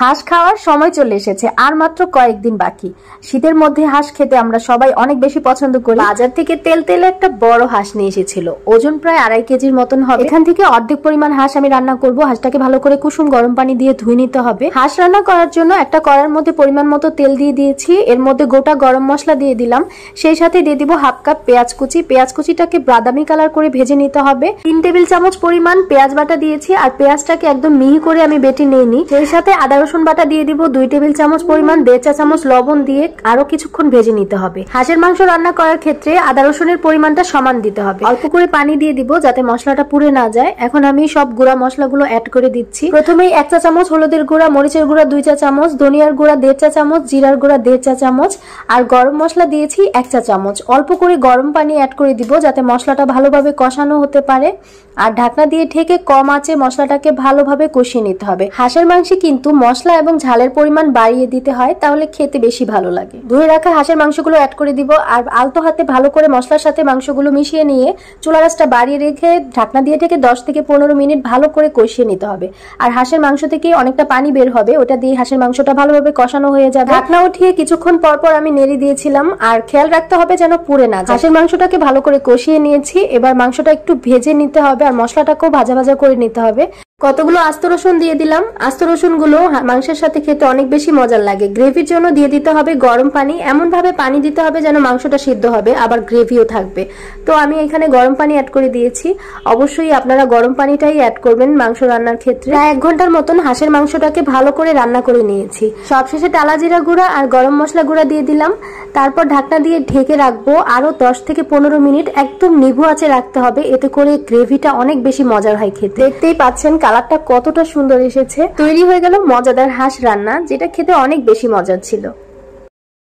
হাঁস খাওয়ার সময় চলে এসেছে, আর মাত্র কয়েকদিন বাকি। শীতের মধ্যে হাঁস খেতে আমরা সবাই অনেক বেশি পছন্দ করি। বাজার থেকে তেলে একটা বড় হাঁস নিয়ে এসেছিল, ওজন প্রায় 2.5 কেজির মতন হবে। এখান থেকে অর্ধেক পরিমাণ হাঁস আমি রান্না করব। হাঁসটাকে ভালো করে কুসুম গরম পানি দিয়ে ধুয়ে নিতে হবে। হাঁস রান্না করার জন্য একটা কড়ার মধ্যে পরিমাণ মতো তেল দিয়ে দিয়েছি, এর মধ্যে গোটা গরম মশলা দিয়ে দিলাম, সেই সাথে দিয়ে দিব 1/2 কাপ পেঁয়াজ কুচি। পেঁয়াজ কুচিটাকে বাদামি কালার করে ভেজে নিতে হবে। 3 টেবিল চামচ পরিমাণ পেঁয়াজ বাটা দিয়েছি, আর পেঁয়াজটাকে একদম মিহি করে আমি বেটে নিইনি। সেই সাথে আদা রসুন বাটা দিয়ে দিব 2 টেবিল চামচ পরিমাণ, 1.5 চা চামচ লবণ দিয়ে আরো কিছুক্ষণ ভেজে নিতে হবে। হাঁসের মাংস রান্না করার ক্ষেত্রে আদা রসুনের পরিমাণটা সমান দিতে হবে। অল্প করে পানি দিয়ে দিব যাতে মশলাটা পুড়ে না যায়। এখন আমি সব গুঁড়া মশলাগুলো অ্যাড করে দিচ্ছি। প্রথমেই 1 চা চামচ হলুদের গুঁড়া, মরিচের গুঁড়া 2 চা চামচ, ধনিয়ার গুঁড়া 1.5 চা চামচ, জিরার গুঁড়া 1.5 চা চামচ, আর গরম মশলা দিয়েছি 1 চা চামচ। অল্প করে গরম পানি অ্যাড করে দিব যাতে মশলাটা ভালোভাবে কষানো হতে পারে। আর ঢাকনা দিয়ে ঢেকে কম আঁচে মশলাটাকে ভালোভাবে কষিয়ে নিতে হবে। হাঁসের মাংসে কিন্তু মশলা এবং ঝালের পরিমাণ বাড়িয়ে দিতে হয়, তাহলে খেতে বেশি ভালো লাগে। ধুয়ে রাখা হাঁসের মাংসগুলো অ্যাড করে দিব, আর আলতো হাতে ভালো করে মশলার সাথে মাংসগুলো মিশিয়ে নিয়ে চুলার আঁচটা বাড়িয়ে রেখে ঢাকনা দিয়ে ঢেকে 10 থেকে 15 মিনিট ভালো করে কষিয়ে নিতে হবে। আর হাঁসের মাংস থেকে অনেকটা পানি বের হবে, ওটা দিয়ে হাঁসের মাংসটা ভালোভাবে কষানো হয়ে যাবে। ঢাকনা উঠিয়ে কিছুক্ষণ পর পর আমি নেড়ে দিয়েছিলাম, আর খেয়াল রাখতে হবে যেন পুড়ে না যায়। হাঁসের মাংসটাকে ভালো করে কষিয়ে নিয়েছি, এবার মাংসটা একটু ভেজে নিতে হবে, আর মশলাটাকেও ভাজা ভাজা করে নিতে হবে। কতগুলো আস্ত রসুন দিয়ে দিলাম। আস্ত রসুন গুলো মাংসের সাথে খেতে অনেক বেশি মজার লাগে। গ্রেভির জন্য দিয়ে দিতে হবে গরম পানি, এমন ভাবে পানি দিতে হবে যেন মাংসটা সিদ্ধ হবে, আবার গ্রেভিও থাকবে। তো আমি এখানে গরম পানি অ্যাড করে দিয়েছি। অবশ্যই আপনারা গরম পানিটাই অ্যাড করবেন মাংস রান্নার ক্ষেত্রে। প্রায় 1 ঘন্টার মতন হাঁসের মাংসটাকে ভালো করে রান্না করে নিয়েছি। সবশেষে টালা জিরা গুঁড়া আর গরম মশলা গুঁড়া দিয়ে দিলাম। তারপর ঢাকনা দিয়ে ঢেকে রাখবো আরো 10 থেকে 15 মিনিট। একদম নিভু আঁচে রাখতে হবে, এতে করে গ্রেভিটা অনেক বেশি মজার হয় খেতে। দেখতেই পাচ্ছেন কালারটা কতটা সুন্দর এসেছে। তৈরি হয়ে গেল মজাদার হাঁস রান্না, যেটা খেতে অনেক বেশি মজার ছিল।